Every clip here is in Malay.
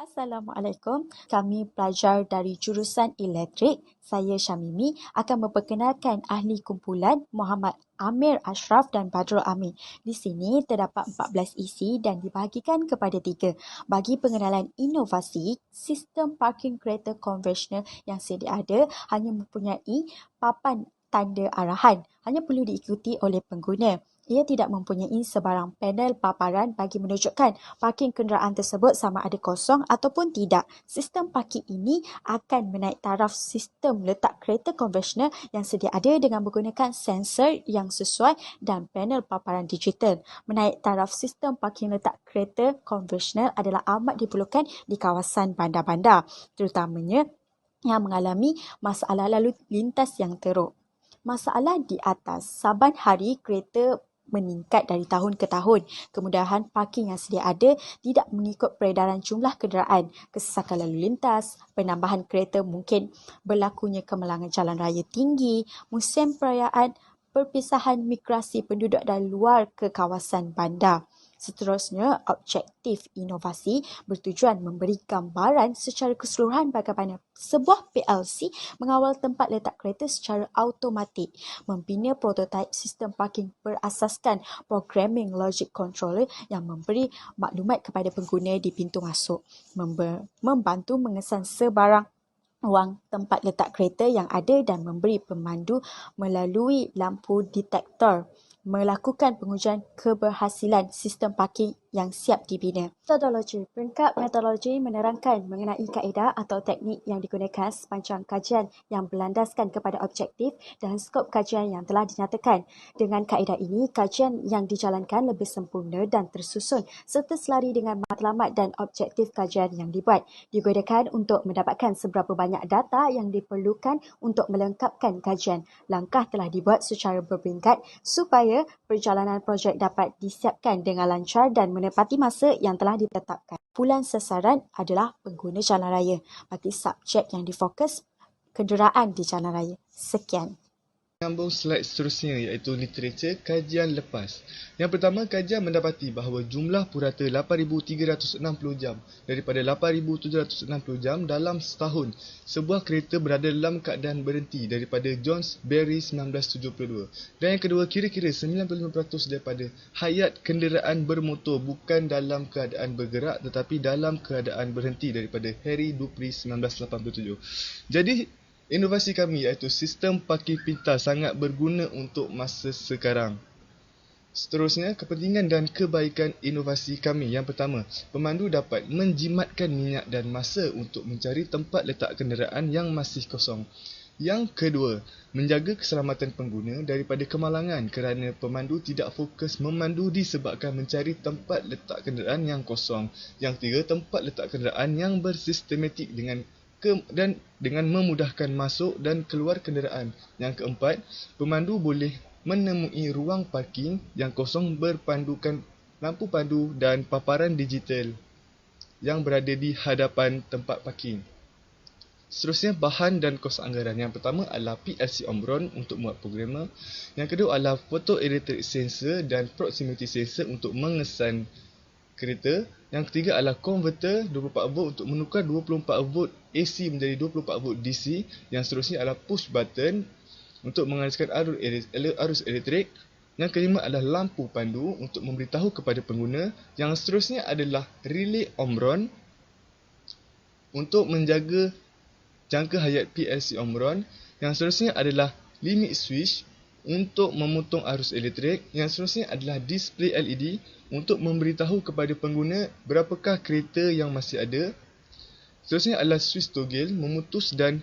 Assalamualaikum. Kami pelajar dari jurusan elektrik. Saya Syamimi akan memperkenalkan ahli kumpulan Muhammad Amir Ashraf dan Badrul Amin. Di sini terdapat 14 isi dan dibahagikan kepada 3. Bagi pengenalan inovasi, sistem parking kereta konvensional yang sedia ada hanya mempunyai papan tanda arahan, hanya perlu diikuti oleh pengguna. Ia tidak mempunyai sebarang panel paparan bagi menunjukkan parking kenderaan tersebut sama ada kosong ataupun tidak. Sistem parking ini akan menaik taraf sistem letak kereta konvensional yang sedia ada dengan menggunakan sensor yang sesuai dan panel paparan digital. Menaik taraf sistem parking letak kereta konvensional adalah amat diperlukan di kawasan bandar-bandar, terutamanya yang mengalami masalah lalu lintas yang teruk. Masalah di atas, saban hari kereta meningkat dari tahun ke tahun. Kemudahan parking yang sedia ada tidak mengikut peredaran jumlah kenderaan, kesesakan lalu lintas, penambahan kereta mungkin berlakunya kemalangan jalan raya tinggi, musim perayaan, perpisahan migrasi penduduk dari luar ke kawasan bandar. Seterusnya, objektif inovasi bertujuan memberi gambaran secara keseluruhan bagaimana sebuah PLC mengawal tempat letak kereta secara automatik, membina prototipe sistem parking berasaskan programming logic controller yang memberi maklumat kepada pengguna di pintu masuk, membantu mengesan sebarang ruang tempat letak kereta yang ada dan memberi pemandu melalui lampu detektor, melakukan pengujian keberhasilan sistem parking yang siap dibina. Metodologi. Peringkat metodologi menerangkan mengenai kaedah atau teknik yang digunakan sepanjang kajian yang berlandaskan kepada objektif dan skop kajian yang telah dinyatakan. Dengan kaedah ini, kajian yang dijalankan lebih sempurna dan tersusun serta selari dengan matlamat dan objektif kajian yang dibuat. Digunakan untuk mendapatkan seberapa banyak data yang diperlukan untuk melengkapkan kajian. Langkah telah dibuat secara berperingkat supaya perjalanan projek dapat disiapkan dengan lancar dan menepati masa yang telah ditetapkan. Kumpulan sasaran adalah pengguna jalan raya bagi subjek yang difokus kenderaan di jalan raya. Sekian. Sambung slide seterusnya iaitu literature kajian lepas. Yang pertama, kajian mendapati bahawa jumlah purata 8,360 jam daripada 8,760 jam dalam setahun sebuah kereta berada dalam keadaan berhenti daripada Jones Berry 1972. Dan yang kedua, kira-kira 95% daripada hayat kenderaan bermotor bukan dalam keadaan bergerak tetapi dalam keadaan berhenti daripada Harry Dupree 1987. Jadi, inovasi kami iaitu sistem parking pintar sangat berguna untuk masa sekarang. Seterusnya, kepentingan dan kebaikan inovasi kami. Yang pertama, pemandu dapat menjimatkan minyak dan masa untuk mencari tempat letak kenderaan yang masih kosong. Yang kedua, menjaga keselamatan pengguna daripada kemalangan kerana pemandu tidak fokus memandu disebabkan mencari tempat letak kenderaan yang kosong. Yang ketiga, tempat letak kenderaan yang bersistematik dengan memudahkan masuk dan keluar kenderaan. Yang keempat, pemandu boleh menemui ruang parking yang kosong berpandukan lampu pandu dan paparan digital yang berada di hadapan tempat parking. Seterusnya, bahan dan kos anggaran. Yang pertama adalah PLC Omron untuk muat programmer. Yang kedua adalah photoelectric sensor dan proximity sensor untuk mengesan kereta. Yang ketiga adalah konverter 24 volt untuk menukar 24 volt AC menjadi 24 volt DC. Yang seterusnya adalah push button untuk mengalaskan arus elektrik. Yang kelima adalah lampu pandu untuk memberitahu kepada pengguna. Yang seterusnya adalah relay Omron untuk menjaga jangka hayat PLC Omron. Yang seterusnya adalah limit switch untuk memotong arus elektrik. Yang seterusnya adalah display LED untuk memberitahu kepada pengguna berapakah kereta yang masih ada. Seterusnya adalah switch toggle memutus dan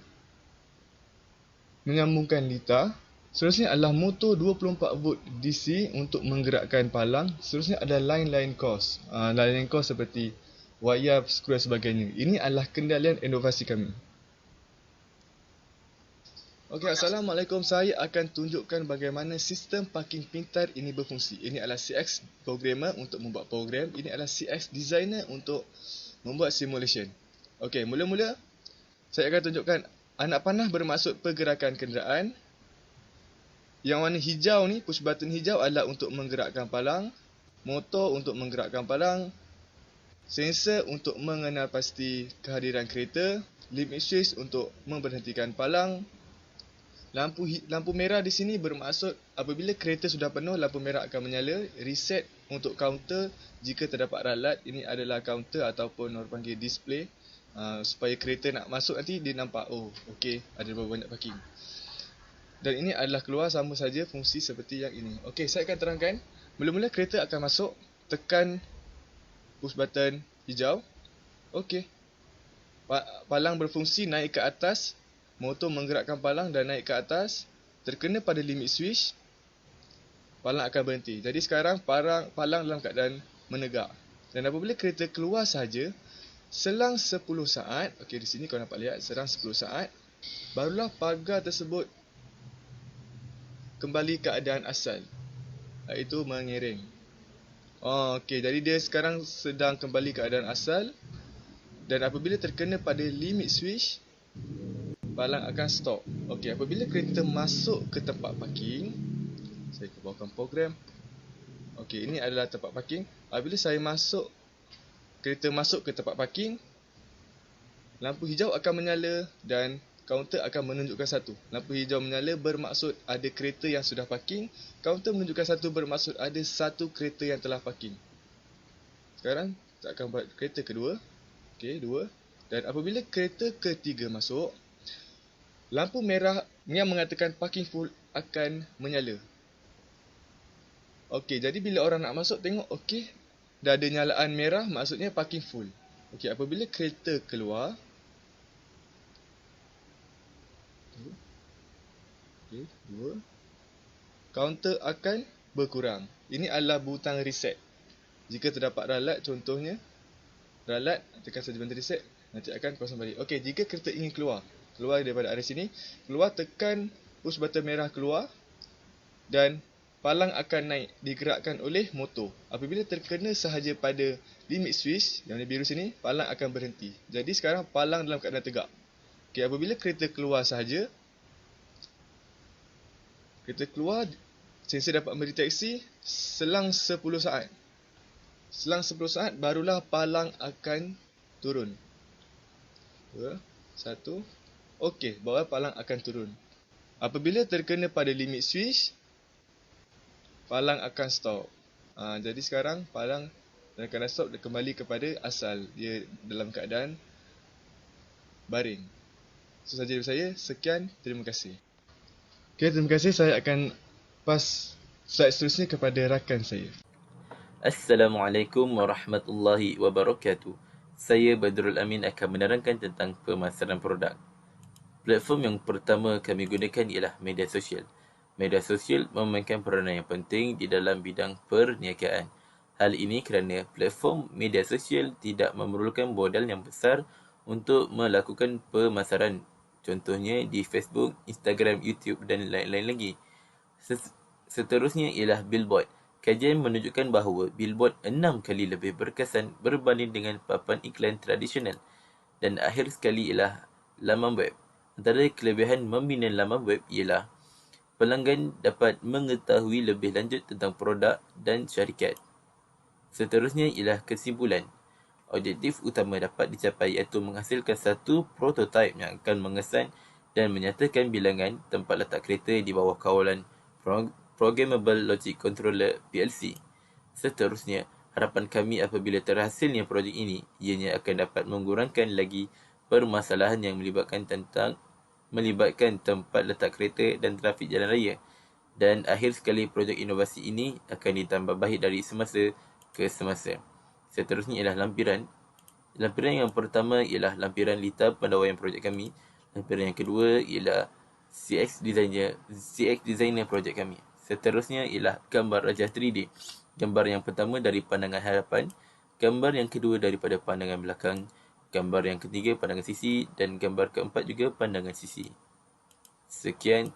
menyambungkan litar. Seterusnya adalah motor 24 volt DC untuk menggerakkan palang. Seterusnya adalah line-line course. Line-line course seperti wayar, skru dan sebagainya. Ini adalah kendalian inovasi kami. Okey, Assalamualaikum. Saya akan tunjukkan bagaimana sistem parking pintar ini berfungsi. Ini adalah CX Programmer untuk membuat program. Ini adalah CX Designer untuk membuat simulation. Okey, mula-mula saya akan tunjukkan anak panah bermaksud pergerakan kenderaan. Yang warna hijau ni, push button hijau adalah untuk menggerakkan palang. Motor untuk menggerakkan palang. Sensor untuk mengenal pasti kehadiran kereta, limit switch untuk memberhentikan palang. Lampu merah di sini bermaksud apabila kereta sudah penuh, lampu merah akan menyala. Reset untuk kaunter jika terdapat ralat. Ini adalah kaunter ataupun orang panggil display, supaya kereta nak masuk nanti dia nampak, oh okey, ada berapa banyak parking. Dan ini adalah keluar, sama saja fungsi seperti yang ini. Okey, saya akan terangkan. Mula-mula kereta akan masuk, tekan push button hijau. Okey. Palang berfungsi naik ke atas. Motor menggerakkan palang dan naik ke atas. Terkena pada limit switch, palang akan berhenti. Jadi sekarang palang dalam keadaan menegak. Dan apabila kereta keluar saja, selang 10 saat, okey di sini kau nampak lihat, selang 10 saat, barulah pagar tersebut kembali keadaan asal, iaitu mengiring. Okey, jadi dia sekarang sedang kembali keadaan asal. Dan apabila terkena pada limit switch, palang akan stop. Okey, apabila kereta masuk ke tempat parking, saya bawakan program. Okey, ini adalah tempat parking. Apabila kereta masuk ke tempat parking, lampu hijau akan menyala dan kaunter akan menunjukkan 1. Lampu hijau menyala bermaksud ada kereta yang sudah parking. Kaunter menunjukkan 1 bermaksud ada 1 kereta yang telah parking. Sekarang kita akan buat kereta kedua. Okey, 2. Dan apabila kereta ketiga masuk, lampu merah yang mengatakan parking full akan menyala. Okey, jadi bila orang nak masuk tengok, okey, dah ada nyalaan merah, maksudnya parking full. Okey, apabila kereta keluar, okey, 2, kaunter akan berkurang. Ini adalah butang reset. Jika terdapat ralat, contohnya ralat, tekan saja butang reset, nanti akan kosong balik. Okey, jika kereta ingin keluar daripada area sini, tekan push button merah keluar dan palang akan naik, digerakkan oleh motor. Apabila terkena sahaja pada limit switch yang di biru sini, palang akan berhenti. Jadi sekarang palang dalam keadaan tegak. Okey, apabila kereta keluar sahaja, sensor dapat mendeteksi selang 10 saat. Selang 10 saat barulah palang akan turun. 2, 1. Okey, bawah palang akan turun. Apabila terkena pada limit switch, palang akan stop. Jadi sekarang palang dalam keadaan stop dan kembali kepada asal. Dia dalam keadaan baring. Itu sahaja dari saya. Sekian, terima kasih. Okey, terima kasih. Saya akan pas slide seterusnya kepada rakan saya. Assalamualaikum warahmatullahi wabarakatuh. Saya Badrul Amin akan menerangkan tentang pemasaran produk. Platform yang pertama kami gunakan ialah media sosial. Media sosial memainkan peranan yang penting di dalam bidang perniagaan. Hal ini kerana platform media sosial tidak memerlukan modal yang besar untuk melakukan pemasaran. Contohnya di Facebook, Instagram, YouTube dan lain-lain lagi. Seterusnya ialah billboard. Kajian menunjukkan bahawa billboard 6 kali lebih berkesan berbanding dengan papan iklan tradisional. Dan akhir sekali ialah laman web. Antara kelebihan membina laman web ialah pelanggan dapat mengetahui lebih lanjut tentang produk dan syarikat. Seterusnya ialah kesimpulan. Objektif utama dapat dicapai iaitu menghasilkan satu prototipe yang akan mengesan dan menyatakan bilangan tempat letak kereta di bawah kawalan Programmable Logic Controller PLC. Seterusnya, harapan kami apabila terhasilnya projek ini, ianya akan dapat mengurangkan lagi permasalahan yang melibatkan tempat letak kereta dan trafik jalan raya. Dan akhir sekali, projek inovasi ini akan ditambah baik dari semasa ke semasa. Seterusnya ialah lampiran. Lampiran yang pertama ialah lampiran litar pendawaian projek kami. Lampiran yang kedua ialah CX Designer projek kami. Seterusnya ialah gambar rajah 3D. Gambar yang pertama dari pandangan hadapan, gambar yang kedua daripada pandangan belakang, gambar yang ketiga pandangan sisi dan gambar keempat juga pandangan sisi. Sekian.